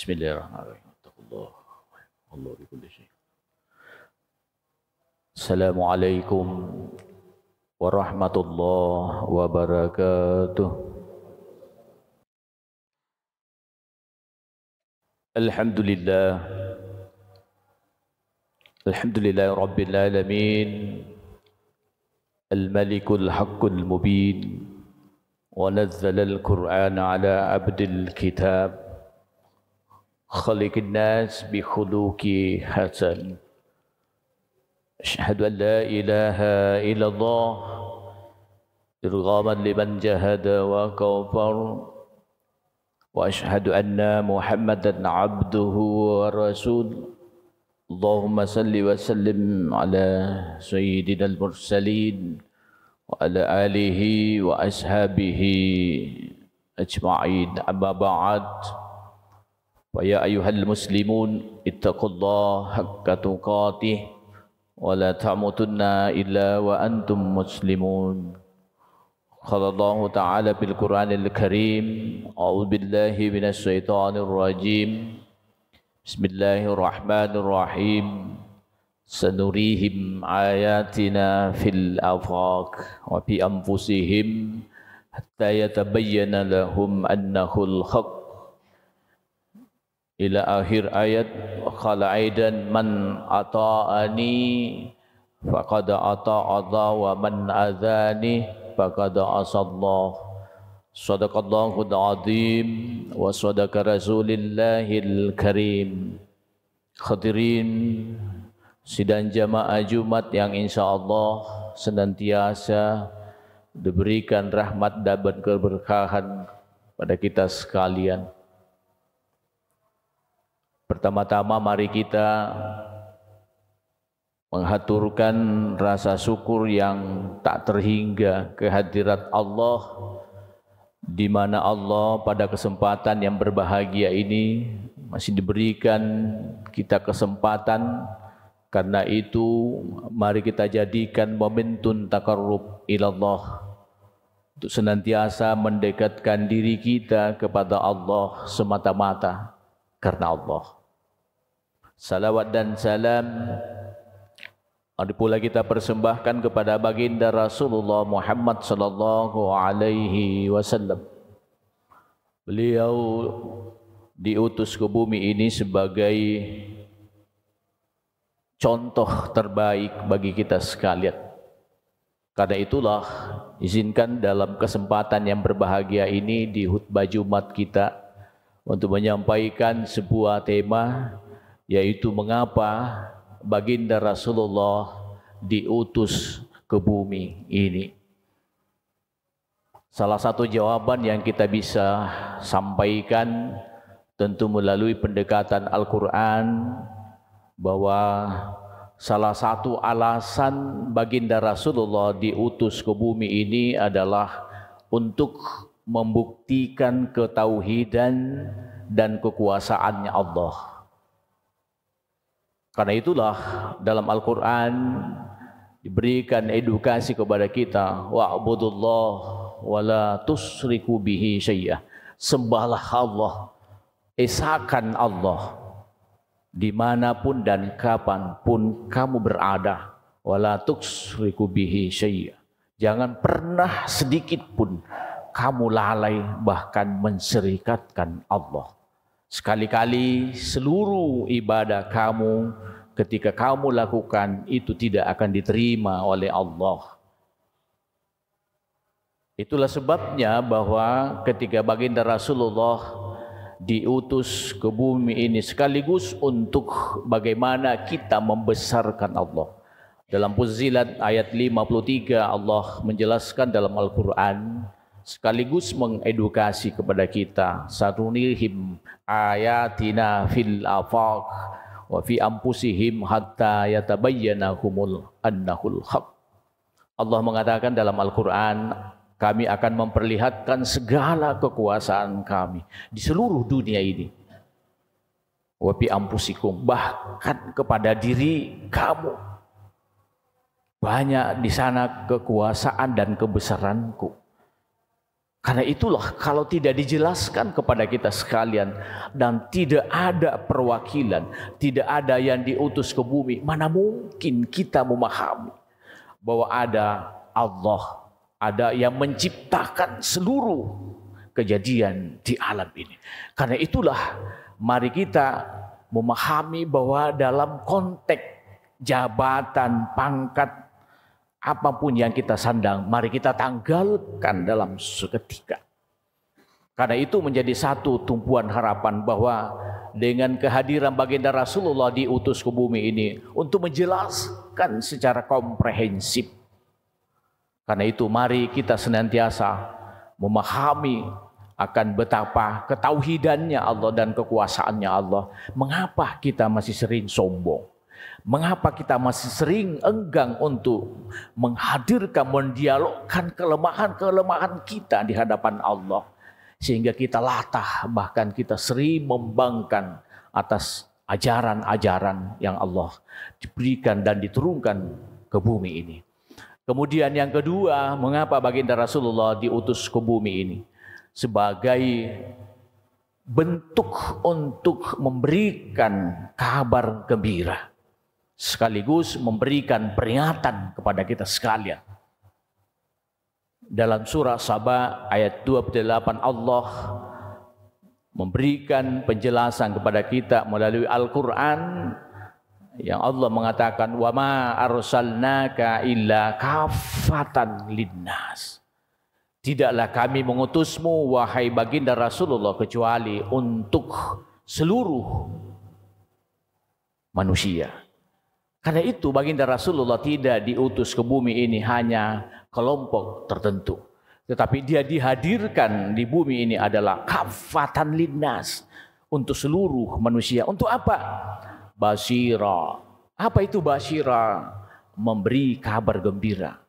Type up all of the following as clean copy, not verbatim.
Bismillahirrahmanirrahim. Allah bi kulli syai. Assalamualaikum warahmatullahi wabarakatuh. Alhamdulillah. Alhamdulillah rabbil alamin. Al-Malikul Haqqul Mubin. Wa nazzala al-Qur'ana ala abdil kitab. Khaliqin nas bi khuluqi hasan. Asyhadu an la ilaha illallah irghaman liman jahada wa kafar. Wa asyhadu anna Muhammadan abduhu wa rasul. Allahumma salli wa sallim ala sayyidina al-mursalin wa ala alihi wa ashabihi ajma'in. Amma ba'd. Wa ya ayyuhal muslimun ittaqullaha haqqa tuqatih wa la tamutunna illa wa antum muslimun. Qala Allah ta'ala bil Qur'anil Karim, a'udzu billahi minasy syaithanir rajim. Bismillahirrahmanirrahim. Sanurihim ayatina fil afaq wa fi anfusihim hatta yatabayyana lahum annahul haqq. Ila akhir ayat. Qala aidan man ata'ani faqad ata'a wa man adhani faqad asallah. Sadaqallahul azim wa sadaqa rasulillahil karim. Hadirin sidang jamaah Jumat yang insyaallah senantiasa diberikan rahmat dan keberkahan pada kita sekalian. Pertama-tama mari kita menghaturkan rasa syukur yang tak terhingga kehadirat Allah, di mana Allah pada kesempatan yang berbahagia ini masih diberikan kita kesempatan. Karena itu mari kita jadikan momentum taqarrub ilallah untuk senantiasa mendekatkan diri kita kepada Allah semata-mata karena Allah. Salawat dan salam mari pula kita persembahkan kepada baginda Rasulullah Muhammad sallallahu alaihi wasallam. Beliau diutus ke bumi ini sebagai contoh terbaik bagi kita sekalian. Karena itulah izinkan dalam kesempatan yang berbahagia ini di khutbah Jumat kita untuk menyampaikan sebuah tema, yaitu mengapa baginda Rasulullah diutus ke bumi ini. Salah satu jawaban yang kita bisa sampaikan tentu melalui pendekatan Al-Quran, bahwa salah satu alasan baginda Rasulullah diutus ke bumi ini adalah untuk membuktikan ketauhidan dan kekuasaannya Allah. Karena itulah dalam Al-Quran diberikan edukasi kepada kita, wa'budullah wa la tusyriku bihi syai'ah. Sembahlah Allah, esakan Allah dimanapun dan kapanpun kamu berada. Wa la tusyriku bihi syai'ah. Jangan pernah sedikit pun kamu lalai bahkan mensyirikatkan Allah. Sekali-kali seluruh ibadah kamu ketika kamu lakukan itu tidak akan diterima oleh Allah. Itulah sebabnya bahwa ketika baginda Rasulullah diutus ke bumi ini sekaligus untuk bagaimana kita membesarkan Allah. Dalam Fussilat ayat 53 Allah menjelaskan dalam Al-Quran, sekaligus mengedukasi kepada kita, sanurihim ayatina fil afaq wa fi anfusihim hatta yatabayyana humul annahul haq. Allah mengatakan dalam Al-Quran, kami akan memperlihatkan segala kekuasaan kami di seluruh dunia ini. Wa fi anfusikum, bahkan kepada diri kamu. Banyak di sana kekuasaan dan kebesaranku. Karena itulah kalau tidak dijelaskan kepada kita sekalian dan tidak ada perwakilan, tidak ada yang diutus ke bumi, mana mungkin kita memahami bahwa ada Allah, ada yang menciptakan seluruh kejadian di alam ini. Karena itulah mari kita memahami bahwa dalam konteks jabatan, pangkat, apapun yang kita sandang, mari kita tanggalkan dalam seketika. Karena itu menjadi satu tumpuan harapan bahwa dengan kehadiran baginda Rasulullah diutus ke bumi ini untuk menjelaskan secara komprehensif. Karena itu mari kita senantiasa memahami akan betapa ketauhidannya Allah dan kekuasaannya Allah. Mengapa kita masih sering sombong? Mengapa kita masih sering enggan untuk menghadirkan, mendialogkan kelemahan-kelemahan kita di hadapan Allah. Sehingga kita latah, bahkan kita sering membangkang atas ajaran-ajaran yang Allah diberikan dan diturunkan ke bumi ini. Kemudian yang kedua, mengapa baginda Rasulullah diutus ke bumi ini? Sebagai bentuk untuk memberikan kabar gembira, sekaligus memberikan peringatan kepada kita sekalian. Dalam surah Saba ayat 28 Allah memberikan penjelasan kepada kita melalui Al-Quran yang Allah mengatakan wa ma arsalnaka illa kafatan linnas. Tidaklah kami mengutusmu wahai baginda Rasulullah kecuali untuk seluruh manusia. Karena itu baginda Rasulullah tidak diutus ke bumi ini hanya kelompok tertentu, tetapi dia dihadirkan di bumi ini adalah kafatan linnas, untuk seluruh manusia. Untuk apa? Basyira. Apa itu basyira? Memberi kabar gembira.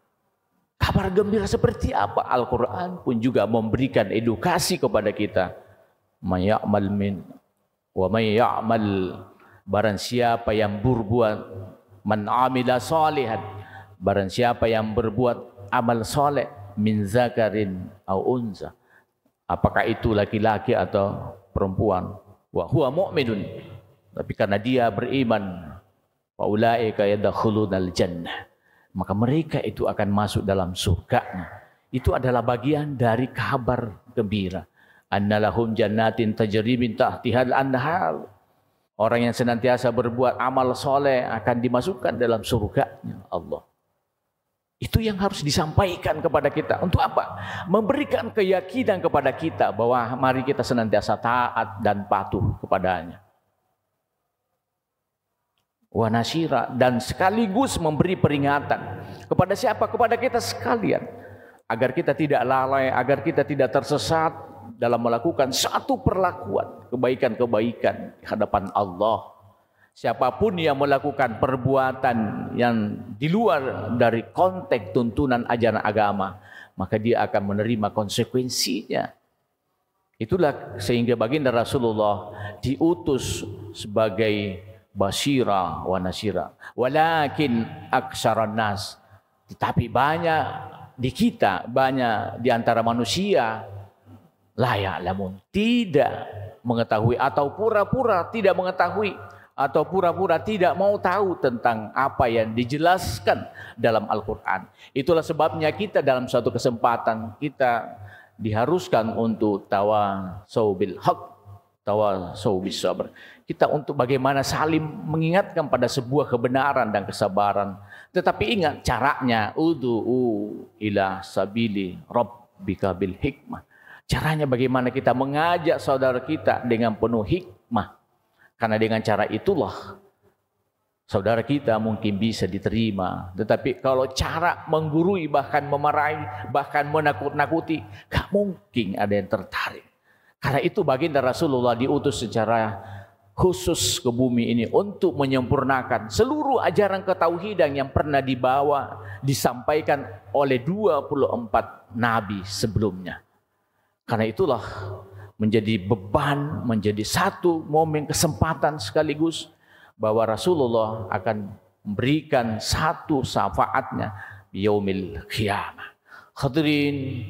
Kabar gembira seperti apa? Al-Quran pun juga memberikan edukasi kepada kita. May ya'mal min wa may ya'mal, barang siapa yang berbuat, man amila salihan, barang siapa yang berbuat amal soleh, min zakarin au unza, apakah itu laki-laki atau perempuan, wa huwa mu'minun, tapi karena dia beriman, fa ulaika yadkhulunal jannah, maka mereka itu akan masuk dalam surga. Itu adalah bagian dari kabar gembira. Annalahum jannatin tajri min tahtihal anhar. Orang yang senantiasa berbuat amal soleh akan dimasukkan dalam surganya Allah. Itu yang harus disampaikan kepada kita. Untuk apa? Memberikan keyakinan kepada kita bahwa mari kita senantiasa taat dan patuh kepadanya. Wa nasyira, dan sekaligus memberi peringatan kepada siapa? Kepada kita sekalian, agar kita tidak lalai, agar kita tidak tersesat dalam melakukan satu perlakuan kebaikan-kebaikan di hadapan Allah. Siapapun yang melakukan perbuatan yang di luar dari konteks tuntunan ajaran agama, maka dia akan menerima konsekuensinya. Itulah sehingga baginda Rasulullah diutus sebagai basyira wa nasyira. Walakin aksaran nas, tetapi banyak di kita, banyak di antara manusia la ya'lamun, tidak mengetahui atau pura-pura tidak mengetahui atau pura-pura tidak mau tahu tentang apa yang dijelaskan dalam Al-Quran. Itulah sebabnya kita dalam suatu kesempatan kita diharuskan untuk tawasau bil haq, tawasau bis sabr. Kita untuk bagaimana saling mengingatkan pada sebuah kebenaran dan kesabaran. Tetapi ingat caranya, ud'u ila sabili rabbika bil hikmah. Caranya bagaimana kita mengajak saudara kita dengan penuh hikmah. Karena dengan cara itulah saudara kita mungkin bisa diterima. Tetapi kalau cara menggurui, bahkan memarahi, bahkan menakut-nakuti, gak mungkin ada yang tertarik. Karena itu baginda Rasulullah diutus secara khusus ke bumi ini untuk menyempurnakan seluruh ajaran ketauhidan yang pernah dibawa, disampaikan oleh 24 nabi sebelumnya. Karena itulah menjadi beban, menjadi satu momen kesempatan sekaligus bahwa Rasulullah akan memberikan satu syafaatnya di yaumil qiyamah. Hadirin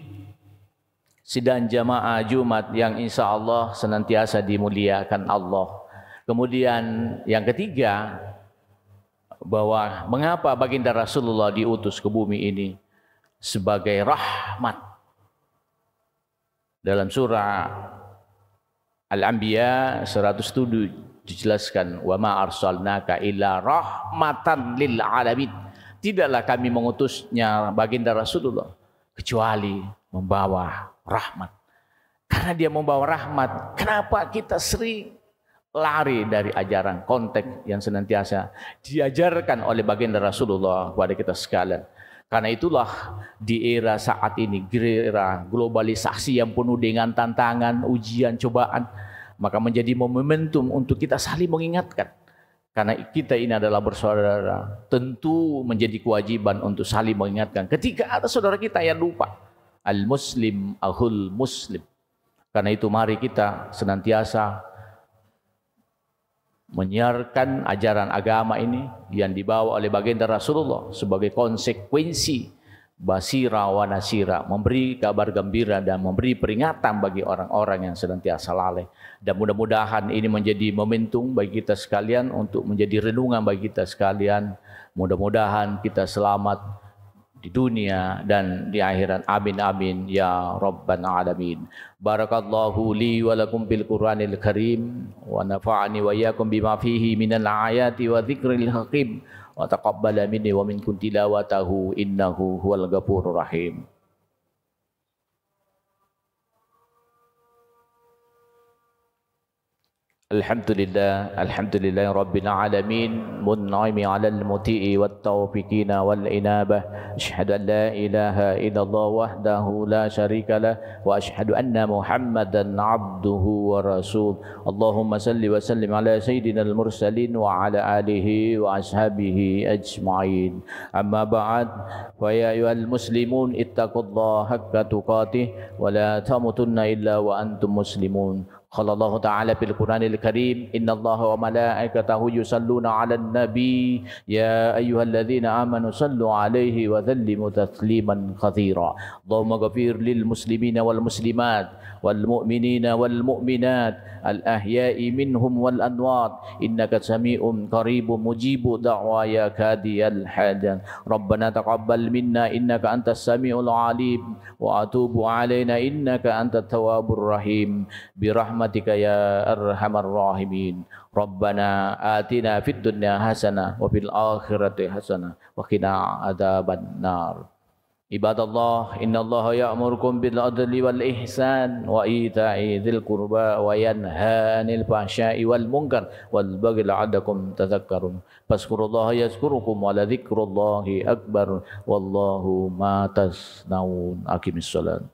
sidang jamaah Jumat yang insya Allah senantiasa dimuliakan Allah. Kemudian yang ketiga, bahwa mengapa baginda Rasulullah diutus ke bumi ini sebagai rahmat. Dalam surah Al-Anbiya 107 dijelaskan, wa ma arsalnaka illa rahmatan lil alamin. Tidaklah kami mengutusnya baginda Rasulullah kecuali membawa rahmat. Karena dia membawa rahmat, kenapa kita sering lari dari ajaran konteks yang senantiasa diajarkan oleh baginda Rasulullah kepada kita sekalian. Karena itulah di era saat ini, era globalisasi yang penuh dengan tantangan, ujian, cobaan, maka menjadi momentum untuk kita saling mengingatkan. Karena kita ini adalah bersaudara, tentu menjadi kewajiban untuk saling mengingatkan. Ketika ada saudara kita yang lupa, al-muslim akhul muslim. Karena itu mari kita senantiasa menyiarkan ajaran agama ini yang dibawa oleh baginda Rasulullah sebagai konsekuensi basira wa nasira, memberi kabar gembira dan memberi peringatan bagi orang-orang yang senantiasa lalai. Dan mudah-mudahan ini menjadi momentum bagi kita sekalian untuk menjadi renungan bagi kita sekalian. Mudah-mudahan kita selamat di dunia dan di akhirat. Amin amin ya rabbal alamin. Barakallahu li wa lakum bil Qur'anil Karim wa nafa'ani wa iyyakum bima fihi minal ayati wa dzikril hakim wa taqabbala minni wa minkum tilawatahu innahu huwal ghafurur rahim. Alhamdulillah, alhamdulillah rabbil alamin, mun'imi 'alal muti'i wat taufiqina wal inabah. Asyhadu an la ilaha illallah wahdahu la syarika lah wa asyhadu anna Muhammadan 'abduhu wa rasul. Allahumma salli wa sallim ala sayyidinal mursalin wa ala alihi wa ashabihi ajma'in. Amma ba'd, fa ya ayyuhal muslimun ittaqullaha haqqa tuqatih wa la tamutunna illa wa antum muslimun. Qala Allah Ta'ala fil Qur'anil Karim, innallaha wa malaikatahu yusalluna 'alan nabi ya ayyuhalladzina amanu sallu 'alaihi wa sallimu tasliman katsira. Allahumma ghafir lil muslimina wal muslimat wal mu'minina wal mu'minat al ahya'i minhum wal anwat innaka sami'un qaribun mujibu da'wa ya kadiyal hadan. Rabbana taqabbal minna innaka antas sami'ul 'alim wa atubu 'alaina innaka antat tawwabur rahim. Birahmatika ya arhamar rahimin. Rabbana atina fid dunya hasanah wa fil akhirati hasanah wa qina adzaban nar. Ibadallah, innallaha ya'murukum bil adli wal ihsan wa ita'i dzil qurba wa yanha 'anil fahsya'i wal munkar wal baghi la'allakum tadhakkarun. Fazkurullaha yazkurukum wa la dzikrullahi akbar wallahu ma tasnaun. Aqimissalam.